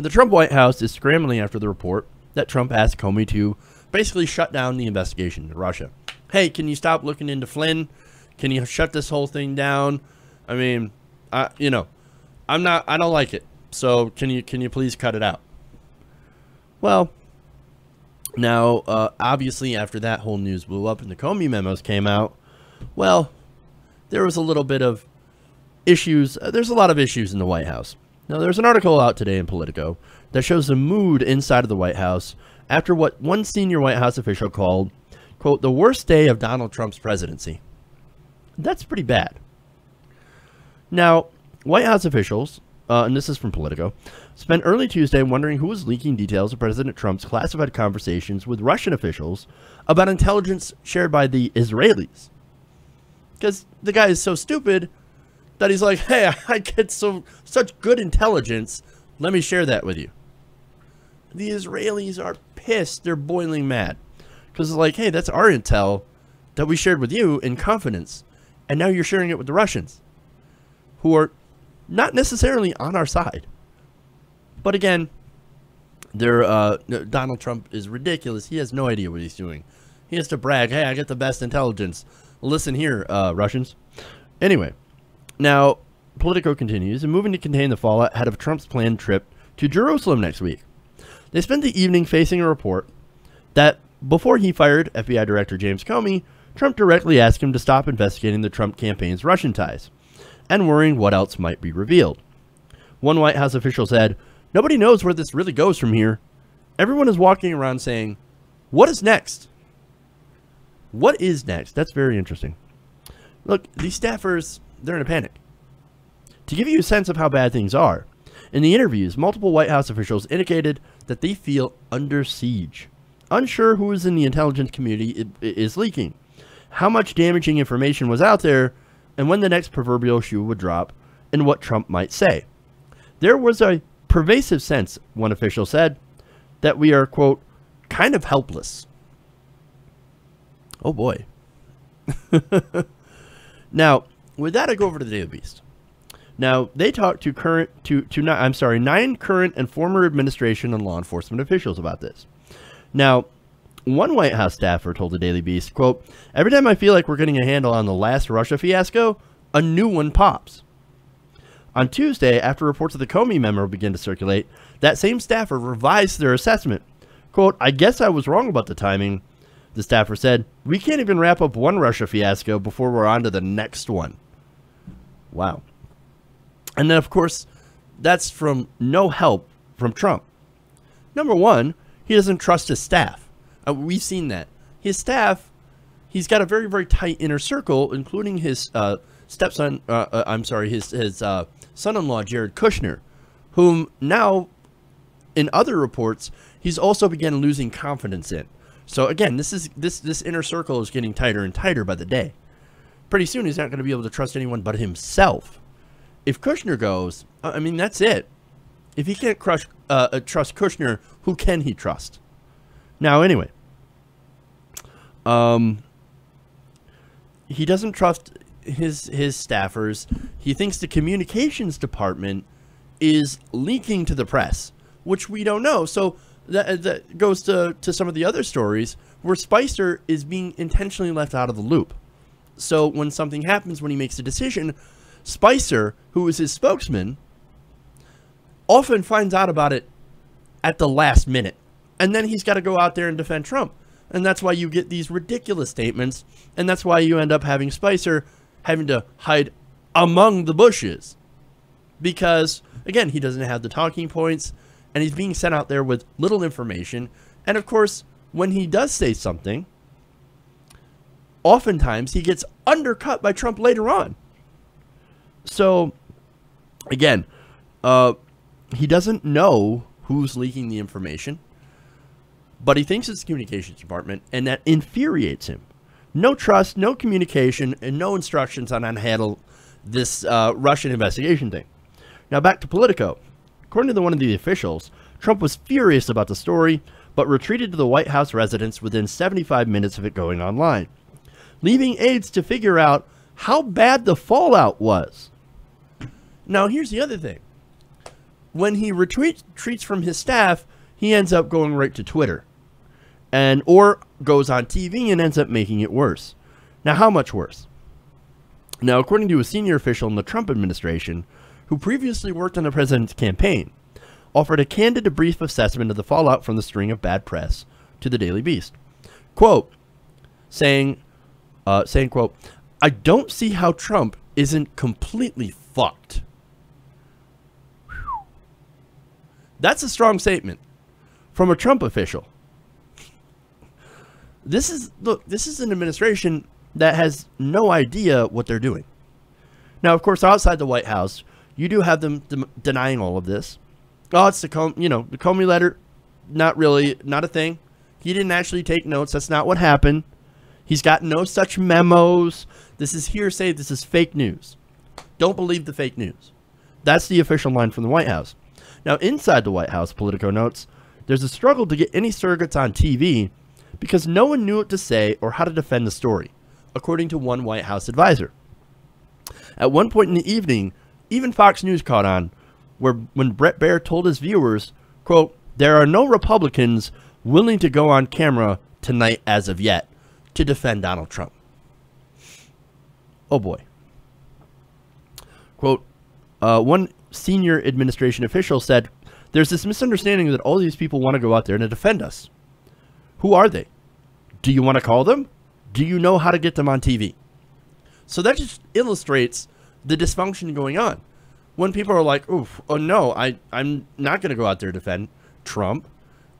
And the Trump White House is scrambling after the report that Trump asked Comey to basically shut down the investigation into Russia. Hey, can you stop looking into Flynn? Can you shut this whole thing down? I mean, I don't like it. So can you please cut it out? Well, now, obviously, after that whole news blew up and the Comey memos came out, well, there was a little bit of issues. There's a lot of issues in the White House. Now, there's an article out today in Politico that shows the mood inside of the White House after what one senior White House official called, quote, the worst day of Donald Trump's presidency. That's pretty bad. Now, White House officials, and this is from Politico, spent early Tuesday wondering who was leaking details of President Trump's classified conversations with Russian officials about intelligence shared by the Israelis. Because the guy is so stupid that he's like, hey, I get such good intelligence, let me share that with you. The Israelis are pissed. They're boiling mad. Because it's like, hey, that's our intel that we shared with you in confidence. And now you're sharing it with the Russians, who are not necessarily on our side. But again, Donald Trump is ridiculous. He has no idea what he's doing. He has to brag, hey, I get the best intelligence. Listen here, Russians. Anyway, now, Politico continues, and moving to contain the fallout ahead of Trump's planned trip to Jerusalem next week. They spent the evening facing a report that before he fired FBI Director James Comey, Trump directly asked him to stop investigating the Trump campaign's Russian ties, and worrying what else might be revealed. One White House official said, nobody knows where this really goes from here. Everyone is walking around saying, what is next? What is next? That's very interesting. Look, these staffers, they're in a panic. To give you a sense of how bad things are, in the interviews, multiple White House officials indicated that they feel under siege, unsure who is in the intelligence community is leaking, how much damaging information was out there, and when the next proverbial shoe would drop, and what Trump might say. There was a pervasive sense, one official said, that we are, quote, kind of helpless. Oh boy. Now, with that, I go over to the Daily Beast. Now, they talked to 9 current and former administration and law enforcement officials about this. Now, one White House staffer told the Daily Beast, quote, every time I feel like we're getting a handle on the last Russia fiasco, a new one pops. On Tuesday, after reports of the Comey memo began to circulate, that same staffer revised their assessment. Quote, I guess I was wrong about the timing. The staffer said, we can't even wrap up one Russia fiasco before we're on to the next one. Wow. And then, of course, that's from no help from Trump. Number one, he doesn't trust his staff. We've seen that. His staff, he's got a very, very tight inner circle, including his stepson, his son-in-law, Jared Kushner, whom now, in other reports, he's also began losing confidence in. So again, this inner circle is getting tighter and tighter by the day. Pretty soon, he's not going to be able to trust anyone but himself. If Kushner goes, I mean, that's it. If he can't trust Kushner, who can he trust? Now, anyway, he doesn't trust his staffers. He thinks the communications department is leaking to the press, which we don't know. So that goes to some of the other stories where Spicer is being intentionally left out of the loop. So when something happens, when he makes a decision, Spicer, who is his spokesman, often finds out about it at the last minute. And then he's got to go out there and defend Trump. And that's why you get these ridiculous statements. And that's why you end up having Spicer having to hide among the bushes. Because, again, he doesn't have the talking points. And he's being sent out there with little information. And, of course, when he does say something, oftentimes he gets undercut by Trump later on. So, again, he doesn't know who's leaking the information, but he thinks it's the communications department, and that infuriates him. No trust, no communication, and no instructions on how to handle this Russian investigation thing. Now, back to Politico. According to one of the officials, Trump was furious about the story, but retreated to the White House residence within 75 minutes of it going online, leaving aides to figure out how bad the fallout was. Now, here's the other thing. when he retreats from his staff, he ends up going right to Twitter, or goes on TV and ends up making it worse. Now, how much worse? Now, according to a senior official in the Trump administration, who previously worked on the president's campaign, offered a candid brief assessment of the fallout from the string of bad press to the Daily Beast. Quote, saying, quote, "I don't see how Trump isn't completely fucked." Whew. That's a strong statement from a Trump official. This is an administration that has no idea what they're doing. Now, of course, outside the White House, you do have them denying all of this. Oh, it's the Comey letter. Not really, not a thing. He didn't actually take notes. That's not what happened. He's got no such memos. This is hearsay. This is fake news. Don't believe the fake news. That's the official line from the White House. Now, inside the White House, Politico notes, there's a struggle to get any surrogates on TV because no one knew what to say or how to defend the story, according to one White House advisor. At one point in the evening, even Fox News caught on, when Bret Baier told his viewers, quote, "There are no Republicans willing to go on camera tonight as of yet to defend Donald Trump." Oh boy. Quote, one senior administration official said, "There's this misunderstanding that all these people want to go out there and defend us. Who are they? Do you want to call them? Do you know how to get them on TV?" So that just illustrates the dysfunction going on. When people are like, "Oof, oh no, I'm not going to go out there to defend Trump.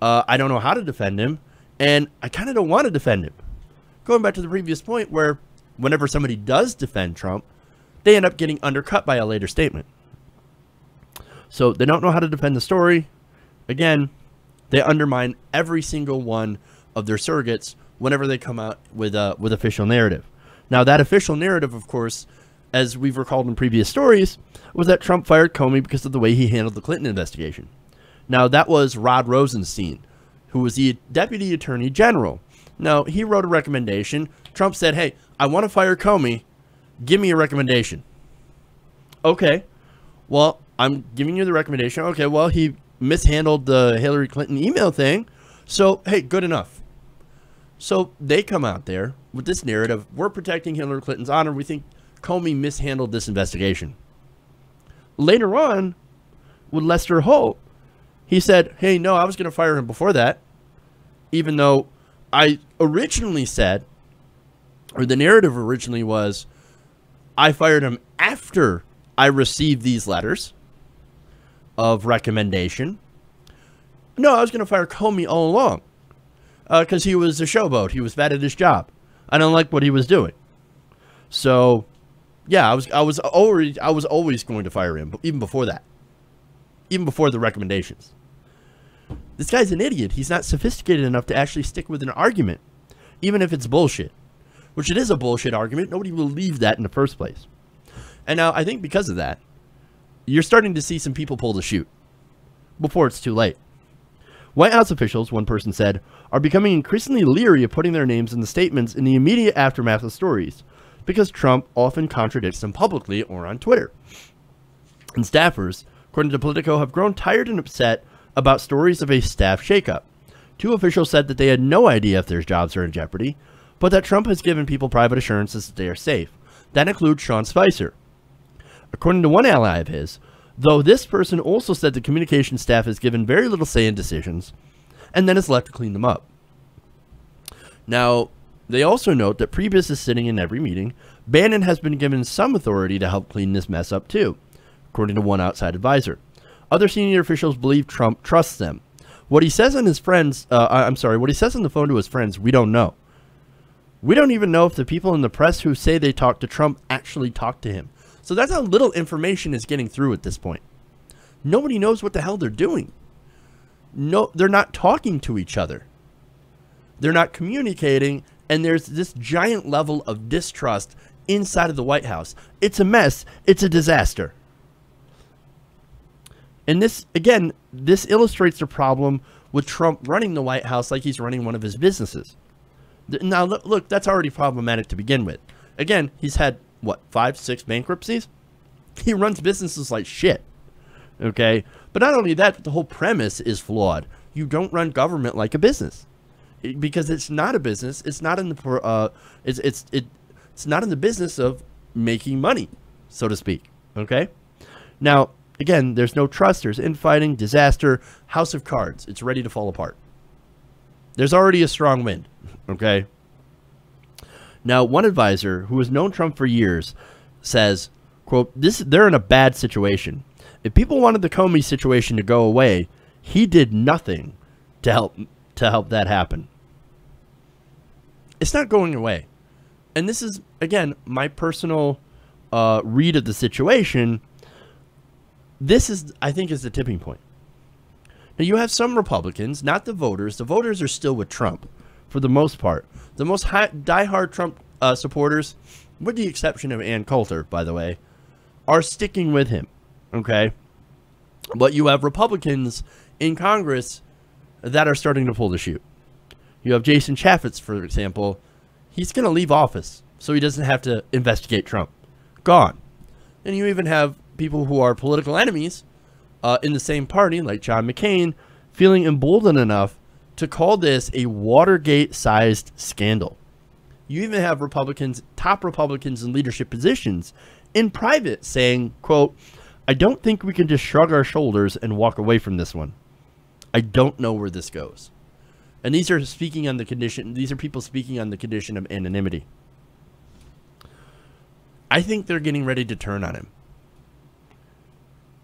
I don't know how to defend him, and I kind of don't want to defend him." Going back to the previous point where whenever somebody does defend Trump, they end up getting undercut by a later statement. So they don't know how to defend the story. Again, they undermine every single one of their surrogates whenever they come out with official narrative. Now, that official narrative, of course, as we've recalled in previous stories, was that Trump fired Comey because of the way he handled the Clinton investigation. Now, that was Rod Rosenstein, who was the Deputy Attorney General. Now, he wrote a recommendation. Trump said, "Hey, I want to fire Comey. Give me a recommendation." Okay, well, I'm giving you the recommendation. Okay, well, he mishandled the Hillary Clinton email thing. So, hey, good enough. So they come out there with this narrative. We're protecting Hillary Clinton's honor. We think Comey mishandled this investigation. Later on, with Lester Holt, he said, "Hey, no, I was going to fire him before that, even though I originally said, or the narrative originally was, I fired him after I received these letters of recommendation. No, I was going to fire Comey all along because he was a showboat. He was bad at his job. I don't like what he was doing. So, yeah, I was always going to fire him, even before that, even before the recommendations." This guy's an idiot. He's not sophisticated enough to actually stick with an argument, even if it's bullshit, which it is a bullshit argument. Nobody will believe that in the first place. And now I think because of that, you're starting to see some people pull the chute before it's too late. White House officials, one person said, are becoming increasingly leery of putting their names in the statements in the immediate aftermath of stories because Trump often contradicts them publicly or on Twitter. And staffers, according to Politico, have grown tired and upset about stories of a staff shakeup. Two officials said that they had no idea if their jobs are in jeopardy, but that Trump has given people private assurances that they are safe. That includes Sean Spicer. According to one ally of his, though this person also said the communications staff has given very little say in decisions, and then is left to clean them up. Now, they also note that Priebus is sitting in every meeting. Bannon has been given some authority to help clean this mess up too, according to one outside advisor. Other senior officials believe Trump trusts them. What he says on his friends, what he says on the phone to his friends, we don't know. We don't even know if the people in the press who say they talked to Trump actually talked to him. So that's how little information is getting through at this point. Nobody knows what the hell they're doing. No, they're not talking to each other. They're not communicating, and there's this giant level of distrust inside of the White House. It's a mess. It's a disaster. And this, again, this illustrates the problem with Trump running the White House like he's running one of his businesses. Now, look, that's already problematic to begin with. Again, he's had, what, 5, 6 bankruptcies? He runs businesses like shit. Okay? But not only that, but the whole premise is flawed. You don't run government like a business. Because it's not a business. It's not in the it's not in the business of making money, so to speak. Okay? Now, again, there's no trust, there's infighting, disaster, house of cards. It's ready to fall apart. There's already a strong wind. Okay? Now, one advisor who has known Trump for years says, quote, they're in a bad situation. If people wanted the Comey situation to go away, he did nothing to help that happen. It's not going away. And this is, again, my personal read of the situation. This is, I think, is the tipping point. Now, you have some Republicans, not the voters. The voters are still with Trump for the most part. The most diehard Trump supporters, with the exception of Ann Coulter, by the way, are sticking with him. Okay? But you have Republicans in Congress that are starting to pull the chute. You have Jason Chaffetz, for example. He's going to leave office so he doesn't have to investigate Trump. Gone. And you even have people who are political enemies in the same party, like John McCain, feeling emboldened enough to call this a Watergate-sized scandal. You even have Republicans, top Republicans in leadership positions, in private saying, quote, I don't think we can just shrug our shoulders and walk away from this one. I don't know where this goes. And these are speaking on the condition, these are people speaking on the condition of anonymity. I think they're getting ready to turn on him.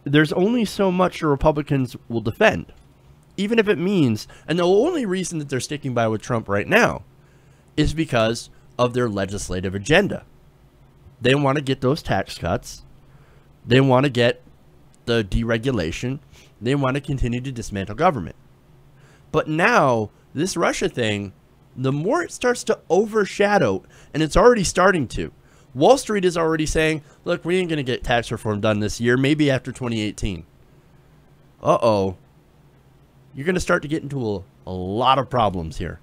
There's only so much the Republicans will defend, even if it means, and the only reason that they're sticking by with Trump right now is because of their legislative agenda. They want to get those tax cuts. They want to get the deregulation. They want to continue to dismantle government. But now, this Russia thing, the more it starts to overshadow, and it's already starting to, Wall Street is already saying, look, we ain't going to get tax reform done this year, maybe after 2018. Uh-oh. You're going to start to get into a lot of problems here.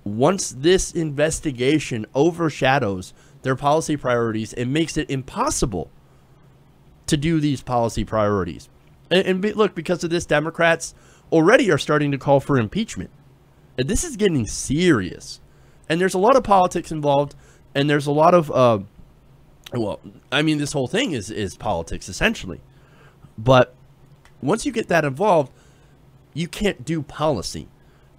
Once this investigation overshadows their policy priorities and makes it impossible to do these policy priorities. And look, because of this, Democrats already are starting to call for impeachment. And this is getting serious. And there's a lot of politics involved, and there's a lot of, well, I mean, this whole thing is politics, essentially. But once you get that involved, you can't do policy.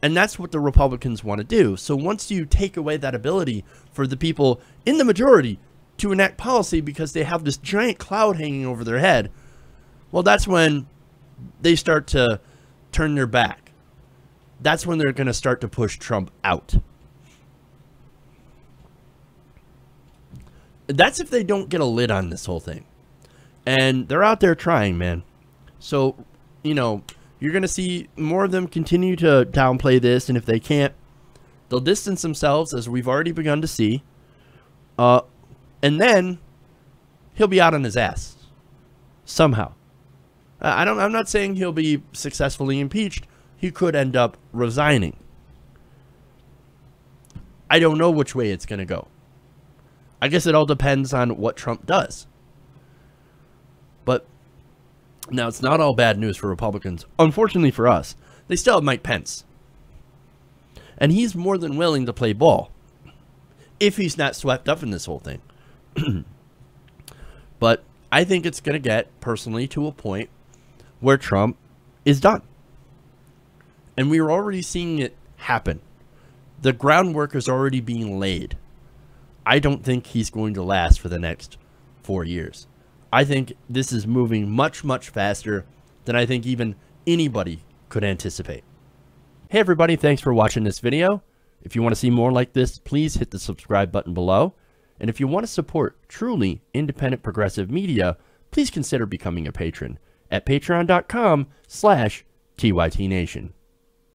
And that's what the Republicans want to do. So once you take away that ability for the people in the majority to enact policy because they have this giant cloud hanging over their head, well, that's when they start to turn their back. That's when they're going to start to push Trump out. That's if they don't get a lid on this whole thing. And they're out there trying, man. So, you know, you're going to see more of them continue to downplay this. And if they can't, they'll distance themselves, as we've already begun to see. And then he'll be out on his ass somehow. I'm not saying he'll be successfully impeached. He could end up resigning. I don't know which way it's going to go. I guess it all depends on what Trump does. But now, it's not all bad news for Republicans. Unfortunately for us, they still have Mike Pence. And he's more than willing to play ball if he's not swept up in this whole thing. But I think it's going to get, personally, to a point where Trump is done. And we are already seeing it happen. The groundwork is already being laid. I don't think he's going to last for the next 4 years. I think this is moving much, much faster than I think even anybody could anticipate. Hey everybody, thanks for watching this video. If you want to see more like this, please hit the subscribe button below. And if you want to support truly independent progressive media, please consider becoming a patron at patreon.com/TYTNation.